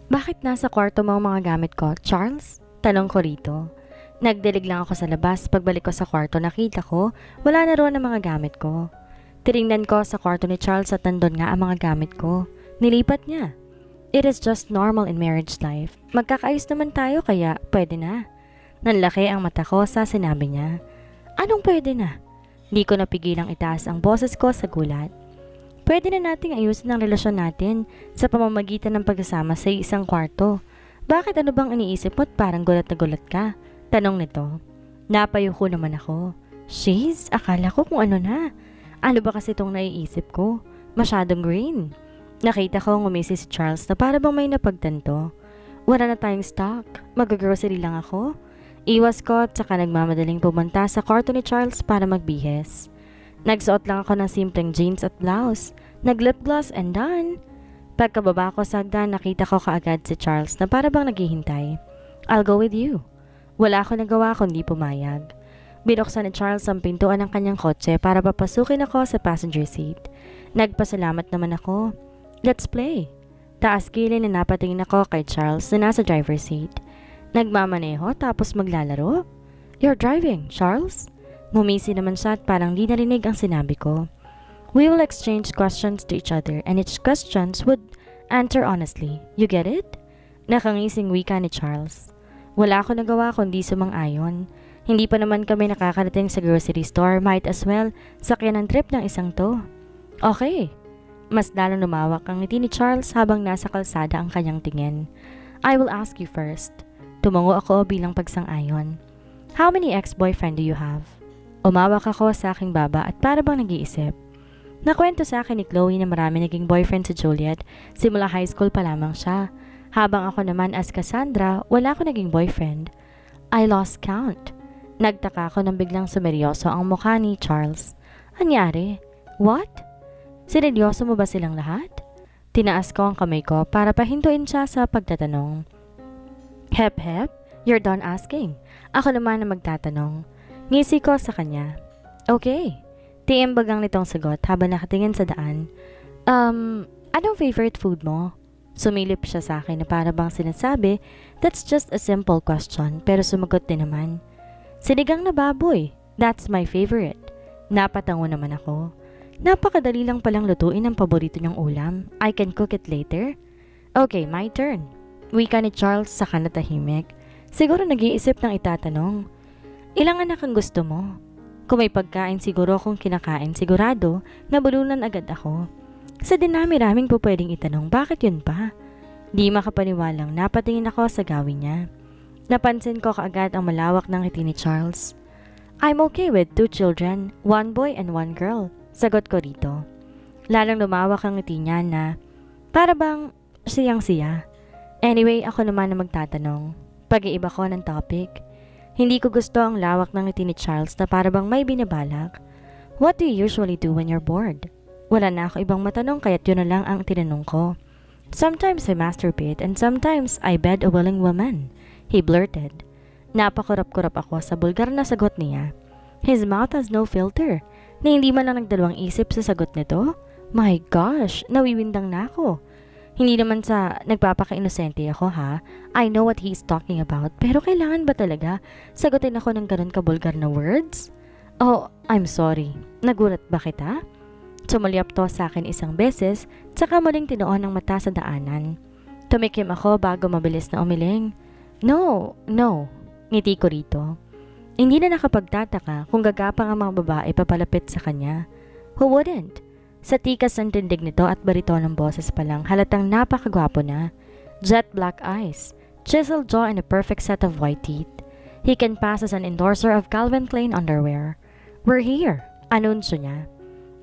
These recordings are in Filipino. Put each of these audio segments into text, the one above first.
Bakit nasa kwarto mo ang mga gamit ko, Charles? Tanong ko rito. Nagdilig lang ako sa labas. Pagbalik ko sa kwarto, nakita ko wala na roon ang mga gamit ko. Tiningnan ko sa kwarto ni Charles at nandun nga ang mga gamit ko. Nilipat niya. It is just normal in marriage life. Magkakaayos naman tayo kaya pwede na. Nanlaki ang mata ko sa sinabi niya. Anong pwede na? Di ko napigilang itaas ang boses ko sa gulat. Pwede na nating ayusin ang relasyon natin sa pamamagitan ng pagkasama sa isang kwarto. Bakit ano bang iniisip mo at parang gulat na gulat ka? Tanong nito. Napayuko naman ako. Shiz, akala ko kung ano na. Ano ba kasi itong naiisip ko? Masyadong green. Nakita ko ngumisi si Charles na para bang may napagtanto. Wala na tayong stock. Mag-grocery lang ako. Iwas ko at saka nagmamadaling pumunta sa kwarto ni Charles para magbihes. Nagsuot lang ako ng simpleng jeans at blouse. Nag-lip gloss and done. Pagkababa ko sa hagdan, nakita ko kaagad si Charles na para bang naghihintay. I'll go with you. Wala ako nagawa kundi pumayag. Binuksan ni Charles ang pintuan ng kanyang kotse para papasukin ako sa passenger seat. Nagpasalamat naman ako. Let's play. Taas kilay na napatingin ako kay Charles na nasa driver's seat. Nagmamaneho tapos maglalaro? You're driving, Charles? Ngumisi naman siya at parang di narinig ang sinabi ko. We will exchange questions to each other and each questions would answer honestly. You get it? Nakangising wika ni Charles. Wala ako nagawa kundi sumang-ayon. Hindi pa naman kami nakakarating sa grocery store, might as well sakyan ang trip ng isang to. Okay. Mas lalong lumawak ang ngiti ni Charles habang nasa kalsada ang kanyang tingin. I will ask you first. Tumango ako bilang pagsang-ayon. How many ex-boyfriend do you have? Umawak ako sa aking baba at para bang nag-iisip. Nakwento sa akin ni Chloe na marami naging boyfriend si Juliet, simula high school pa lamang siya. Habang ako naman as Cassandra, wala ko naging boyfriend. I lost count. Nagtaka ako nang biglang sumeryoso ang mukha ni Charles. Anyari? What? Sineryoso mo ba silang lahat? Tinaas ko ang kamay ko para pahintuin siya sa pagtatanong. Hep hep, you're done asking. Ako naman na magtatanong. Ngisi ko sa kanya. Okay. Tiimbagang nitong sagot habang nakatingin sa daan. Anong favorite food mo? Sumilip siya sa akin na para bang sinasabi, that's just a simple question, pero sumagot din naman. Sinigang na baboy. That's my favorite. Napatango naman ako. Napakadali lang palang lutuin ang paborito niyang ulam. I can cook it later. Okay, my turn. Wika ni Charles sa kanatahimik. Siguro nag-iisip ng itatanong. Ilang anak ang gusto mo? Kung may pagkain siguro kung kinakain, sigurado nabulunan agad ako. Sa dinami-raming po pwedeng itanong, bakit yun pa? Di makapaniwalang napatingin ako sa gawin niya. Napansin ko kaagad ang malawak ng ngiti ni Charles. I'm okay with 2 children, 1 boy and 1 girl. Sagot ko rito. Lalong lumawak ang ngiti niya na para bang siyang-siya. Anyway, ako naman na magtatanong. Pag-iiba ko ng topic. Hindi ko gusto ang lawak ng ngiti ni Charles na para bang may binabalak. What do you usually do when you're bored? Wala na ako ibang matanong kaya't yun na lang ang tinanong ko. Sometimes I masturbate and sometimes I bed a willing woman. He blurted. Napakurap-kurap ako sa bulgar na sagot niya. His mouth has no filter. Na hindi man lang nagdalawang isip sa sagot nito. My gosh, nawiwindang na ako. Hindi naman sa nagpapaka-inosente ako ha. I know what he's talking about. Pero kailangan ba talaga sagutin ako ng ganun kabulgar na words? Oh, I'm sorry. Nagulat ba kita? Sumulyap to sa akin isang beses, tsaka muling tinoon ang mata sa daanan. Tumikim ako bago mabilis na umiling. No. Ngiti ko rito. Hindi na nakapagtataka kung gagapang ang mga babae papalapit sa kanya. Who wouldn't? Sa tikas ng tindig nito at barito ng boses pa lang, halatang napakagwapo na. Jet black eyes, chiseled jaw and a perfect set of white teeth. He can pass as an endorser of Calvin Klein underwear. We're here, anunsyo niya.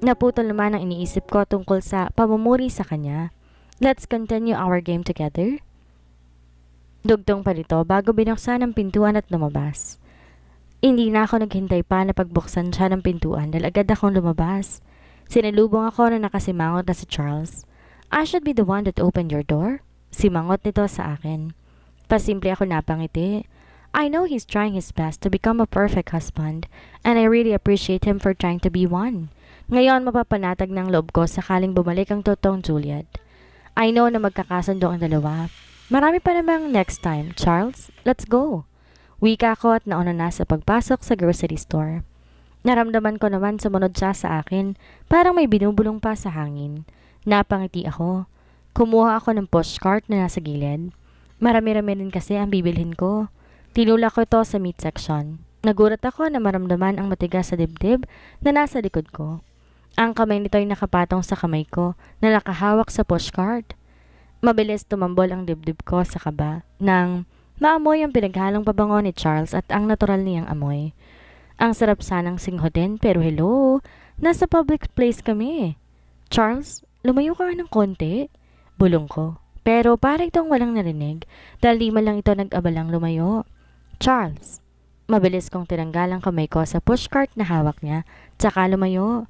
Naputol naman ang iniisip ko tungkol sa pamumuri sa kanya. Let's continue our game together. Dugtong pa rito bago binuksan ang pintuan at lumabas. Hindi na ako naghintay pa na pagbuksan siya ng pintuan dahil agad akong lumabas. Sinalubong ako na nakasimangot na si Charles. I should be the one that opened your door. Simangot nito sa akin. Pasimple ako napangiti. I know he's trying his best to become a perfect husband and I really appreciate him for trying to be one. Ngayon mapapanatag ng loob ko sakaling bumalik ang totoong Juliet. I know na magkakasundo ang dalawa. Marami pa namang next time, Charles. Let's go. Wika ko at nauna na sa pagpasok sa grocery store. Naramdaman ko naman sumunod siya sa akin, parang may binubulong pa sa hangin. Napangiti ako. Kumuha ako ng pushcart na nasa gilid. Marami-rami rin kasi ang bibilhin ko. Tinulak ko ito sa meat section. Nagulat ako na maramdaman ang matigas sa dibdib na nasa likod ko. Ang kamay nito ay nakapatong sa kamay ko na nakahawak sa pushcart. Mabilis tumambol ang dibdib ko sa kaba nang maamoy ang pinaghalong pabango ni Charles at ang natural niyang amoy. Ang sarap sanang singhodin pero hello, nasa public place kami. Charles, lumayo ka nga ng konti. Bulong ko. Pero para itong walang narinig dahil di man lang ito nag-abalang lumayo. Charles, mabilis kong tinanggal ang kamay ko sa pushcart na hawak niya tsaka lumayo.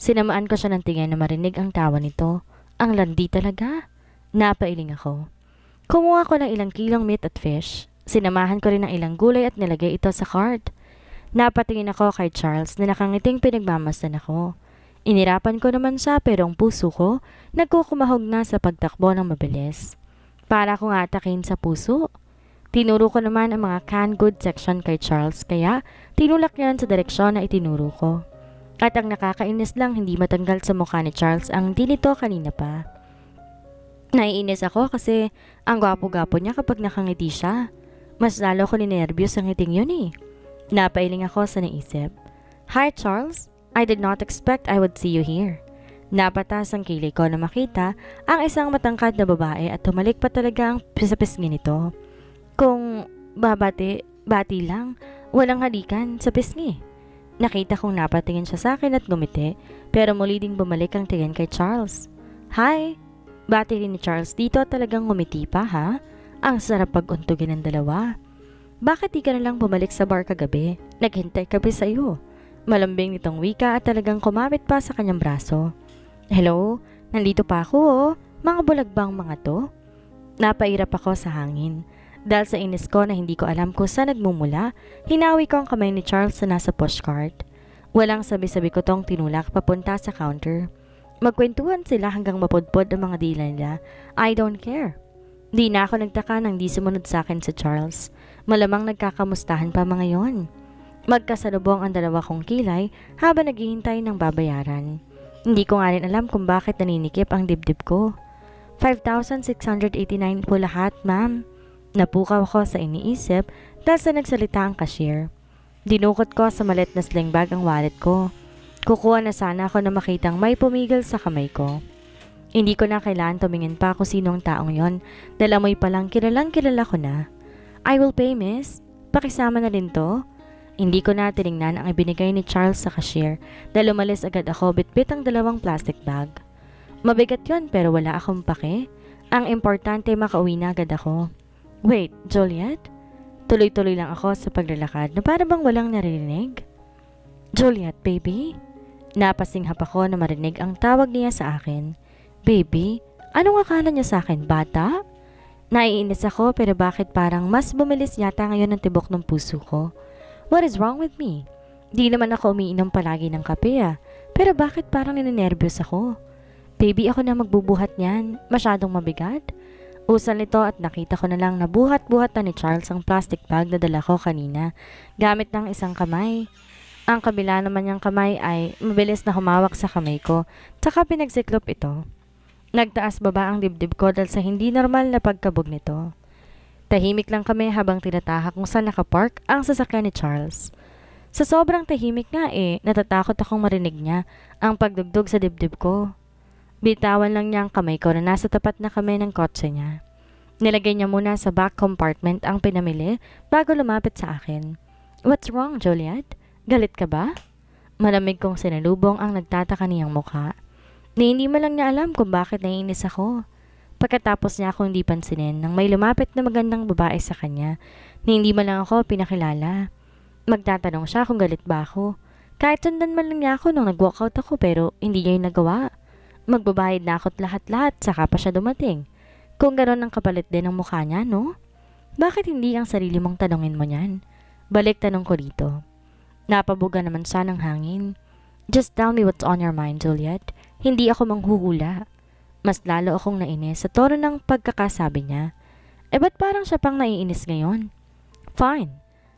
Sinamaan ko siya ng tingin na marinig ang tawa nito. Ang landi talaga. Napailing ako. Kumuha ko ng ilang kilong meat at fish. Sinamahan ko rin ng ilang gulay at nilagay ito sa cart. Napatingin ako kay Charles na nakangiting pinagmamasdan ako. Inirapan ko naman siya pero ang puso ko nagkukumahog na sa pagtakbo ng mabilis. Para akong atakin sa puso. Tinuro ko naman ang mga canned goods section kay Charles kaya tinulak niyan sa direksyon na itinuro ko. At ang nakakainis lang hindi matanggal sa mukha ni Charles ang di nito kanina pa. Naiinis ako kasi ang gwapo-gwapo niya kapag nakangiti siya. Mas lalo ko ninervyos ang ngiting yun eh. Napailing ako sa naisip. Hi Charles, I did not expect I would see you here. Napatas ang kilay ko na makita ang isang matangkad na babae at tumalik pa talaga ang pisngi nito. Kung bati lang, walang halikan sa pisngi. Nakita kong napatingin siya sa akin at ngumiti pero muli ding bumalik ang tingin kay Charles. Hi! Bati rin ni Charles dito at talagang ngumiti pa ha? Ang sarap pag-untugin ng dalawa. Bakit di ka na lang bumalik sa bar kagabi? Naghintay kami sa iyo. Malambing nitong wika at talagang kumapit pa sa kanyang braso. Hello? Nandito pa ako oh. Mga bulagbang mga to? Napairap ako sa hangin. Dahil sa inis ko na hindi ko alam kung saan nagmumula, hinawi ko ang kamay ni Charles na nasa pushcart. Walang sabi-sabi ko tong tinulak papunta sa counter. Magkwentuhan sila hanggang mapudpod ang mga dila nila. I don't care. Di na ako nagtaka nang di sumunod sa akin si Charles. Malamang nagkakamustahan pa mga yon. Magkasalubong ang dalawa kong kilay habang naghihintay ng babayaran. Hindi ko nga rin alam kung bakit naninikip ang dibdib ko. 5,689 po lahat, ma'am. Napukaw ko sa iniisip dahil sa nagsalita ang cashier. Dinukot ko sa malit na sling bag ang wallet ko. Kukuha na sana ako na makitang may pumigil sa kamay ko. Hindi ko na kailangan tumingin pa kung sinong taong yon dahil amoy palang kilalang kilala ko na. I will pay, miss. Pakisama na rin to. Hindi ko na tiningnan ang ibinigay ni Charles sa cashier dahil umalis agad ako bitbit ang dalawang plastic bag. Mabigat yon pero wala akong pake. Ang importante makauwi na agad ako. Wait, Juliet? Tuloy-tuloy lang ako sa paglalakad na para bang walang naririnig. Juliet, baby? Napasinghap ako na marinig ang tawag niya sa akin. Baby? Anong akala niya sa akin, bata? Naiinis ako pero bakit parang mas bumilis yata ngayon ang tibok ng puso ko? What is wrong with me? Di naman ako umiinom palagi ng kape pero bakit parang ninenervyos ako? Baby, ako na magbubuhat niyan. Masyadong mabigat? Usan nito at nakita ko na lang na buhat-buhat na ni Charles ang plastic bag na dala ko kanina gamit ng isang kamay. Ang kabila naman niyang kamay ay mabilis na humawak sa kamay ko tsaka pinagsiklop ito. Nagtaas baba ang dibdib ko dahil sa hindi normal na pagkabog nito. Tahimik lang kami habang tinatahak kung saan nakapark ang sasakyan ni Charles. Sa sobrang tahimik nga natatakot akong marinig niya ang pagdugdog sa dibdib ko. Bitawan lang niya ang kamay ko na nasa tapat na kami ng kotse niya. Nilagay niya muna sa back compartment ang pinamili bago lumapit sa akin. What's wrong, Juliet? Galit ka ba? Malamig kong sinalubong ang nagtataka niyang mukha. Ni hindi mo lang niya alam kung bakit naiinis ako. Pagkatapos niya akong hindi pansinin nang may lumapit na magandang babae sa kanya, ni hindi man lang ako pinakilala. Magtatanong siya kung galit ba ako. Kahit sundan man lang niya ako nung nag-walkout ako pero hindi niya yung nagawa. Magbabayad na ako't lahat-lahat saka pa siya dumating. Kung gano'n ang kapalit din ang mukha niya, no? Bakit hindi ang sarili mong tanongin mo niyan? Balik tanong ko dito. Napabuga naman siya ng hangin. Just tell me what's on your mind, Juliet. Hindi ako manghuhula. Mas lalo akong nainis sa tono ng pagkakasabi niya. ba't parang siya pang naiinis ngayon? Fine.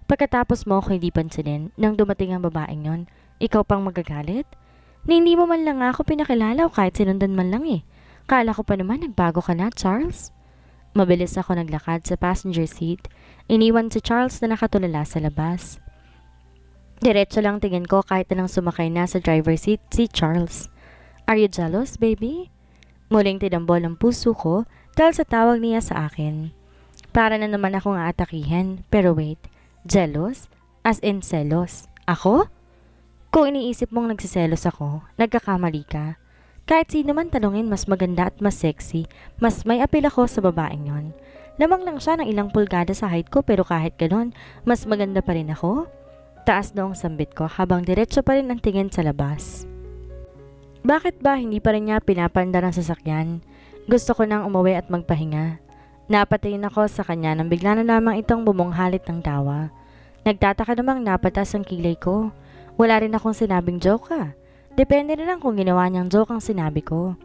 Pagkatapos mo ako hindi pansinin nang dumating ang babaeng yon, ikaw pang magagalit? Na hindi mo man lang ako pinakilala o kahit sinundan man lang eh. Kala ko pa naman nagbago ka na, Charles. Mabilis ako naglakad sa passenger seat. Iniwan si Charles na nakatulala sa labas. Diretso lang tingin ko kahit na lang sumakay na sa driver's seat si Charles. Are you jealous, baby? Muling tinambol ang puso ko dahil sa tawag niya sa akin. Para na naman akong aatakihin, pero wait, jealous? As in selos? Ako? Kung iniisip mong nagsiselos ako, nagkakamali ka. Kahit sino man tanungin mas maganda at mas sexy, mas may apil ako sa babaeng yon. Lamang lang siya ng ilang pulgada sa height ko pero kahit ganon, mas maganda pa rin ako. Taas noong sambit ko habang diretso pa rin ang tingin sa labas. Bakit ba hindi pa rin niya pinapandar ang sasakyan? Gusto ko nang umuwi at magpahinga. Napatingin ako sa kanya nang bigla na lamang itong bumunghalit ng tawa. Nagtataka namang napatas ang kilay ko. Wala rin akong sinabing joke Depende na lang kung ginawa niyang joke ang sinabi ko.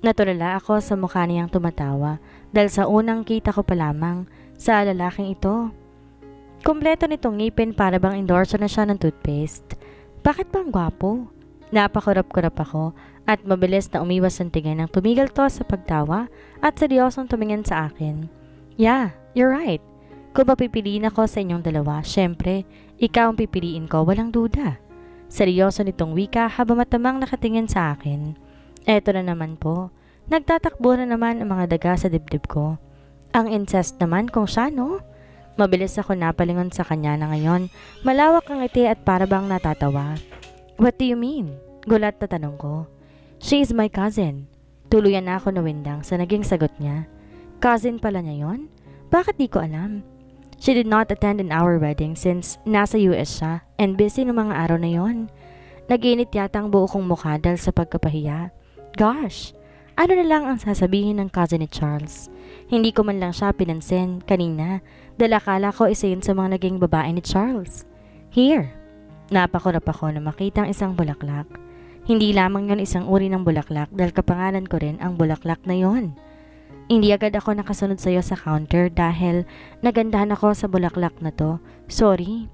Natulala ako sa mukha niyang tumatawa dahil sa unang kita ko pa lamang sa lalaking ito. Kompleto nitong ngipin para bang endorser na siya ng toothpaste. Bakit bang gwapo? Napakurap-kurap ako at mabilis na umiwas ang tingin nang tumigil to sa pagtawa at seryosong tumingin sa akin. Yeah, you're right. Kung papipiliin ako sa inyong dalawa, syempre, ikaw ang pipiliin ko, walang duda. Seryoso nitong wika habang matamang nakatingin sa akin. Eto na naman po, nagtatakbo na naman ang mga daga sa dibdib ko. Ang incest naman kung siya, no? Mabilis ako napalingon sa kanya na ngayon, malawak ang ngiti at parabang natatawa. What do you mean? Gulat na tanong ko. She is my cousin. Tuluyan na ako nawindang sa naging sagot niya. Cousin pala niya yon? Bakit di ko alam? She did not attend in our wedding since nasa US siya and busy ng mga araw na yon. Naginit yata ang buo kong mukha dahil sa pagkapahiya. Gosh, ano na lang ang sasabihin ng cousin ni Charles? Hindi ko man lang siya pinansin kanina dahil akala ko isa yun sa mga naging babae ni Charles. Here, napakurap ako na makita ang isang bulaklak. Hindi lamang yon isang uri ng bulaklak dahil kapangalan ko rin ang bulaklak na yon. Hindi agad ako nakasunod sa iyo sa counter dahil nagandahan ako sa bulaklak na to. Sorry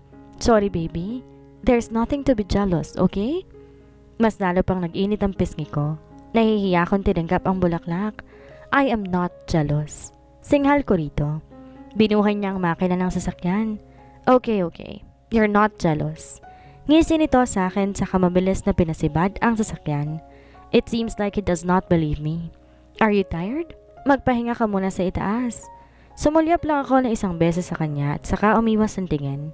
baby. There's nothing to be jealous, okay? Mas lalo pang nag-init ang pisngi ko. Nahihiya akong tinanggap ang bulaklak. I am not jealous. Singhal ko rito. Binuhay niya ang makina ng sasakyan. Okay. You're not jealous. Ngisi nito sa akin sa mabilis na pinasibad ang sasakyan. It seems like he does not believe me. Are you tired? Magpahinga ka muna sa itaas. Sumulyap lang ako na isang beses sa kanya at saka umiwas ng tingin.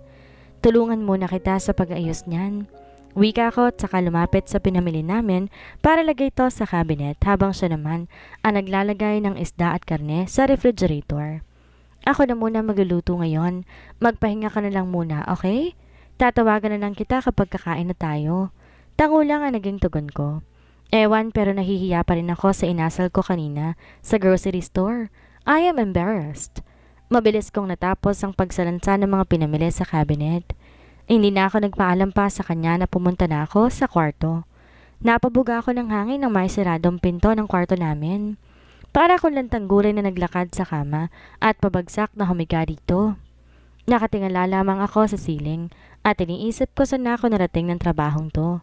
Tulungan muna kita sa pag-ayos niyan. Wika ko at saka lumapit sa pinamili namin para lagay to sa cabinet habang siya naman ang naglalagay ng isda at karne sa refrigerator. Ako na muna magluluto ngayon. Magpahinga ka na lang muna, okay? Tatawagan na lang kita kapag kakain na tayo. Tango lang ang naging tugon ko. Ewan pero nahihiya pa rin ako sa inasal ko kanina sa grocery store. I am embarrassed. Mabilis kong natapos ang pagsalansa ng mga pinamili sa cabinet. Hindi na ako nagpaalam pa sa kanya na pumunta na ako sa kwarto. Napabuga ako ng hangin ng may siradong pinto ng kwarto namin. Para akong lantangguray na naglakad sa kama at pabagsak na humiga dito. Nakatingala lamang ako sa ceiling at iniisip ko saan ako narating ng trabahong to.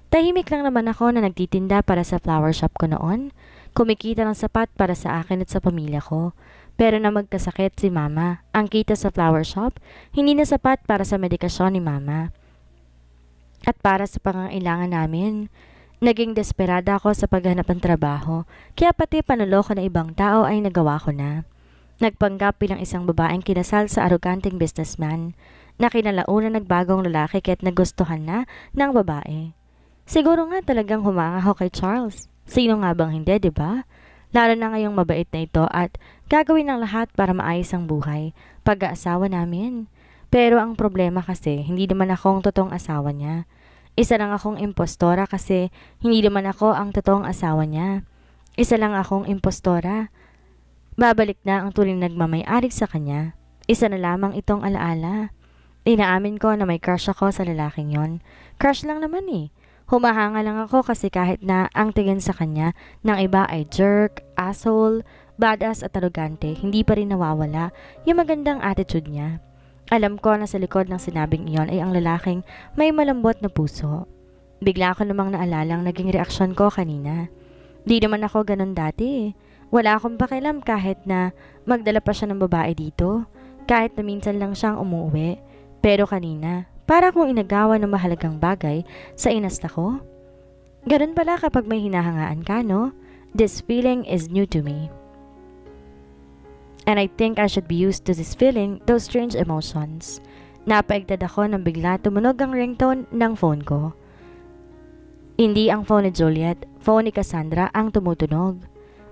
Tahimik lang naman ako na nagtitinda para sa flower shop ko noon. Kumikita ng sapat para sa akin at sa pamilya ko. Pero na magkasakit si mama, ang kita sa flower shop, hindi na sapat para sa medikasyon ni mama. At para sa pangangailangan namin. Naging desperada ako sa paghanap ng trabaho, kaya pati panuloko na ibang tao ay nagawa ko na. Nagpanggap bilang isang babaeng kinasal sa aroganteng businessman, na kinalauna nagbagong lalaki kaya't nagustuhan na ng babae. Siguro nga talagang humanga ako kay Charles. Sino nga bang hindi, diba? Lalo na ngayong mabait na ito at gagawin ng lahat para maayos ang buhay, pag-aasawa namin. Pero ang problema kasi, hindi naman akong totoong asawa niya. Isa lang akong impostora kasi hindi naman ako ang totoong asawa niya. Isa lang akong impostora. Babalik na ang turing nagmamay-ari sa kanya. Isa na lamang itong alaala. Inaamin ko na may crush ako sa lalaking yon. Crush lang naman eh. Humahanga lang ako kasi kahit na ang tingin sa kanya ng iba ay jerk, asshole, Badass at arrogante, hindi pa rin nawawala yung magandang attitude niya. Alam ko na sa likod ng sinabing iyon ay ang lalaking may malambot na puso. Bigla ko namang naalalang naging reaksyon ko kanina. Di naman ako ganun dati. Wala akong pakialam kahit na magdala pa siya ng babae dito. Kahit na minsan lang siyang umuwi. Pero kanina, para kong inagawa ng mahalagang bagay sa inasta ko. Ganun pala kapag may hinahangaan ka, no? This feeling is new to me. And I think I should be used to this feeling, those strange emotions. Napaigtad ako nang bigla tumunog ang ringtone ng phone ko. Hindi ang phone ni Juliet, phone ni Cassandra ang tumutunog.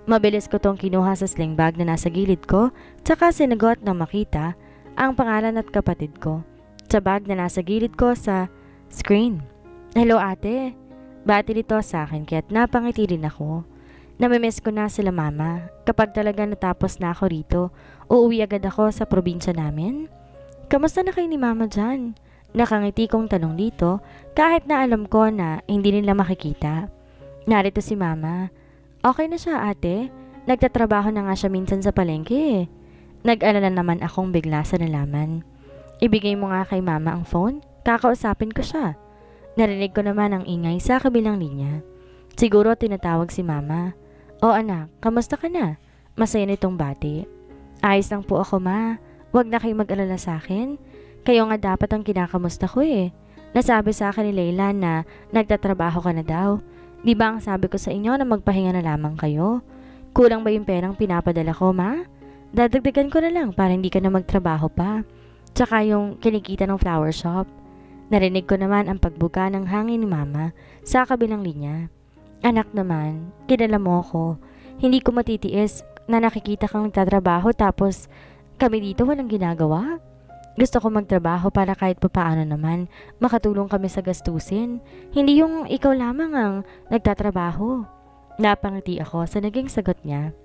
Mabilis ko tong kinuha sa sling bag na nasa gilid ko, tsaka sinagot na makita ang pangalan at kapatid ko sa bag na nasa gilid ko sa screen. Hello ate, bati nito sa akin kaya't napangiti rin ako. Namimiss ko na sila mama. Kapag talaga natapos na ako rito, uuwi agad ako sa probinsya namin. Kamusta na kayo ni mama dyan? Nakangiti kong tanong dito kahit na alam ko na hindi nila makikita. Narito si mama. Okay na siya ate. Nagtatrabaho na nga siya minsan sa palengke. Nag-alala naman akong bigla sa nalaman. Ibigay mo nga kay mama ang phone. Kakausapin ko siya. Narinig ko naman ang ingay sa kabilang linya. Siguro tinatawag si mama. O anak, kamusta ka na? Masaya nitong bati. Ayos lang po ako ma. Huwag na kayo mag-alala sa akin. Kayo nga dapat ang kinakamusta ko eh. Nasabi sa akin ni Leila na nagtatrabaho ka na daw. Di ba ang sabi ko sa inyo na magpahinga na lamang kayo? Kulang ba yung perang pinapadala ko ma? Dadagdagan ko na lang para hindi ka na magtrabaho pa. Tsaka yung kinikita ng flower shop. Narinig ko naman ang pagbuga ng hangin ni mama sa kabilang linya. Anak naman, kilala mo ako. Hindi ko matitiis na nakikita kang nagtatrabaho tapos kami dito walang ginagawa. Gusto ko magtrabaho para kahit papaano naman makatulong kami sa gastusin. Hindi yung ikaw lamang ang nagtatrabaho. Napangiti ako sa naging sagot niya.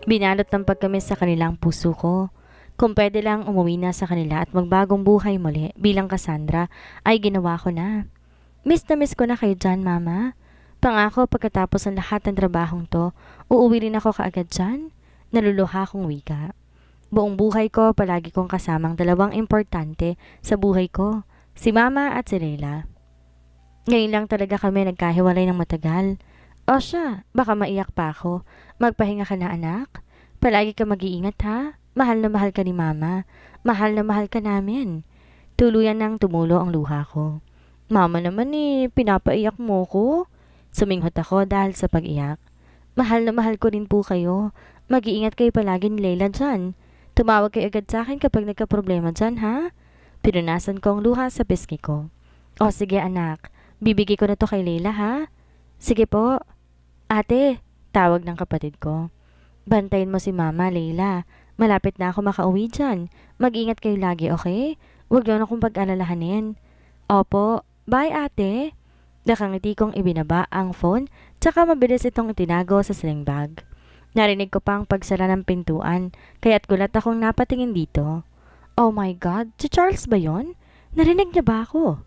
Binalot ng pagkamis sa kanilang puso ko. Kung pwede lang umuwi na sa kanila at magbagong buhay muli bilang Cassandra ay ginawa ko na. Miss na miss ko na kayo dyan, mama. Pangako pagkatapos ng lahat ng trabahong to, uuwi rin ako kaagad dyan. Naluluha kong wika. Buong buhay ko palagi kong kasamang dalawang importante sa buhay ko, si mama at si Leila. Ngayon lang talaga kami nagkahiwalay ng matagal. O siya, baka maiyak pa ako. Magpahinga ka na anak. Palagi ka mag-iingat ha. Mahal na mahal ka ni mama. Mahal na mahal ka namin. Tuluyan nang tumulo ang luha ko. Mama naman pinapaiyak mo ko. Suminghot ako dahil sa pag-iyak. Mahal na mahal ko rin po kayo. Mag-iingat kayo palagi ni Leila dyan. Tumawag kayo agad sa akin kapag nagka-problema dyan ha. Pinunasan ko ang luha sa pisngi ko. O sige anak, bibigay ko na to kay Leila ha. Sige po. Ate, tawag ng kapatid ko. Bantayin mo si mama, Leila. Malapit na ako makauwi dyan. Mag-ingat kayo lagi, okay? Huwag yun akong pag-alalahanin. Opo. Bye, ate. Nakangiti kong ibinaba ang phone, tsaka mabilis itong itinago sa sling bag. Narinig ko pang pagsara ng pintuan, kaya't gulat akong napatingin dito. Oh my God, si Charles ba yun? Narinig niya ba ako?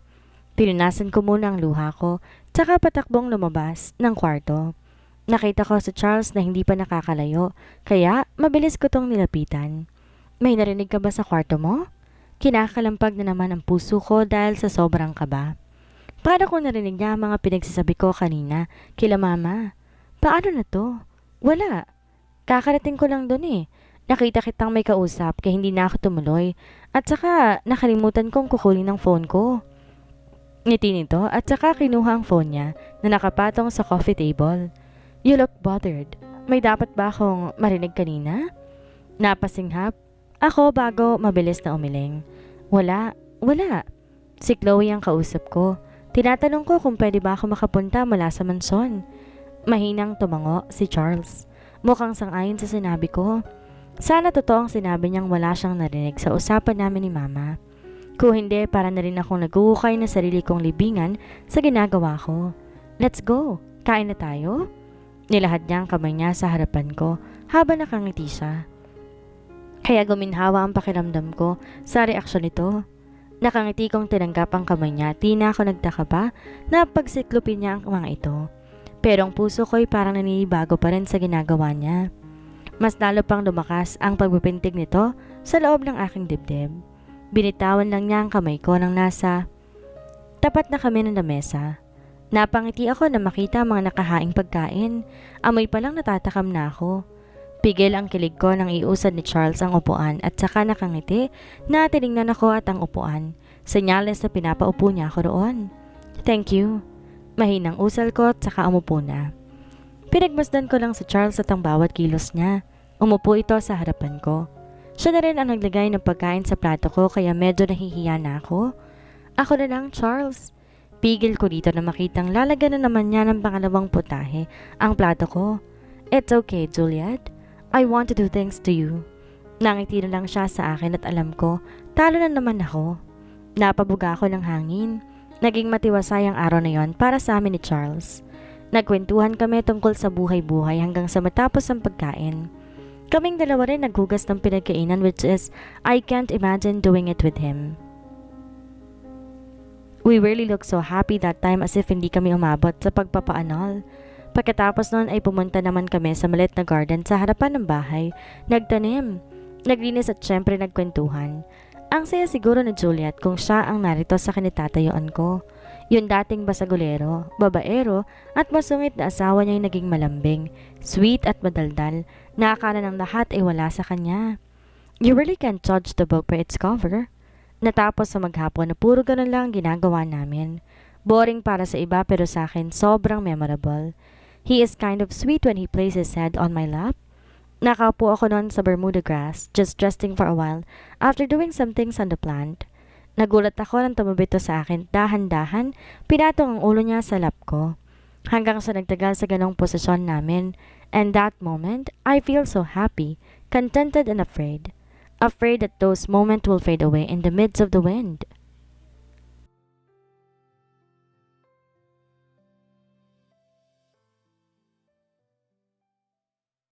Pinunasan ko muna ang luha ko, tsaka patakbong lumabas ng kwarto. Nakita ko si Charles na hindi pa nakakalayo, kaya mabilis ko tong nilapitan. May narinig ka ba sa kwarto mo? Kinakalampag na naman ang puso ko dahil sa sobrang kaba. Para ko narinig niya ang mga pinagsasabi ko kanina kila mama. Paano na to? Wala. Kakarating ko lang dun eh. Nakita kitang may kausap kaya hindi na ako tumuloy. At saka nakalimutan kong kukunin ang phone ko. Ngiti nito at saka kinuha ang phone niya na nakapatong sa coffee table. You look bothered. May dapat ba akong marinig kanina? Napasinghap ako bago mabilis na umiling. Wala. Si Chloe ang kausap ko. Tinatanong ko kung pwede ba ako makapunta mula sa mansyon. Mahinang tumango si Charles. Mukhang sang-ayon sa sinabi ko. Sana totoo ang sinabi niyang wala siyang narinig sa usapan namin ni mama. Kung hindi, para na rin akong naguhukay na sarili kong libingan sa ginagawa ko. Let's go. Kain na tayo? Nilahad niya ang kamay niya sa harapan ko habang nakangiti siya. Kaya guminhawa ang pakiramdam ko sa reaksyon nito. Nakangiti kong tinanggap ang kamay niya, di na ako nagtaka pa na pagsiklopin niya ang mga ito. Pero ang puso ko'y parang naninibago pa rin sa ginagawa niya. Mas lalo pang lumakas ang pagbibintig nito sa loob ng aking dibdib. Binitawan lang niya ang kamay ko nang nasa tapat na kami ng lamesa. Napangiti ako na makita ang mga nakahaing pagkain. Amoy pa lang natatakam na ako. Pigil ang kilig ko nang iusad ni Charles ang upuan at saka nakangiti na tiningnan ako at ang upuan. Senyales na pinapaupo niya ako roon. Thank you. Mahinang usal ko at saka umupo na. Pinagmasdan ko lang si Charles at ang bawat kilos niya. Umupo ito sa harapan ko. Siya na rin ang naglagay ng pagkain sa plato ko kaya medyo nahihiya na ako. Ako na lang, Charles. Pigil ko dito na makitang lalagyan na naman niya ng pangalawang putahe ang plato ko. It's okay, Juliet. I want to do things to you. Nangiti na lang siya sa akin at alam ko, talo na naman ako. Napabuga ako ng hangin. Naging matiwasay ang araw na yon para sa amin ni Charles. Nagkwentuhan kami tungkol sa buhay-buhay hanggang sa matapos ang pagkain. Kaming dalawa rin naghugas ng pinagkainan which is, I can't imagine doing it with him. We really looked so happy that time as if hindi kami umabot sa pagpapaanal. Pagkatapos noon ay pumunta naman kami sa maliit na garden sa harapan ng bahay, nagtanim, naglinis at syempre nagkwentuhan. Ang saya siguro ni Juliet kung siya ang narito sa kinitatayuan ko. Yung dating basagulero, babaero at masungit na asawa niya ay naging malambing, sweet at madaldal na akala ng lahat ay wala sa kanya. You really can't judge the book by its cover. Natapos sa maghapon na puro ganun lang ang ginagawa namin. Boring para sa iba pero sa akin sobrang memorable. He is kind of sweet when he plays his head on my lap. Nakaupo ako noon sa Bermuda grass, just resting for a while after doing some things on the plant. Nagulat ako nang tumabito sa akin, dahan-dahan, pinatong ang ulo niya sa lap ko. Hanggang sa nagtagal sa ganong posisyon namin, and that moment, I feel so happy, contented and afraid. Afraid that those moments will fade away in the midst of the wind.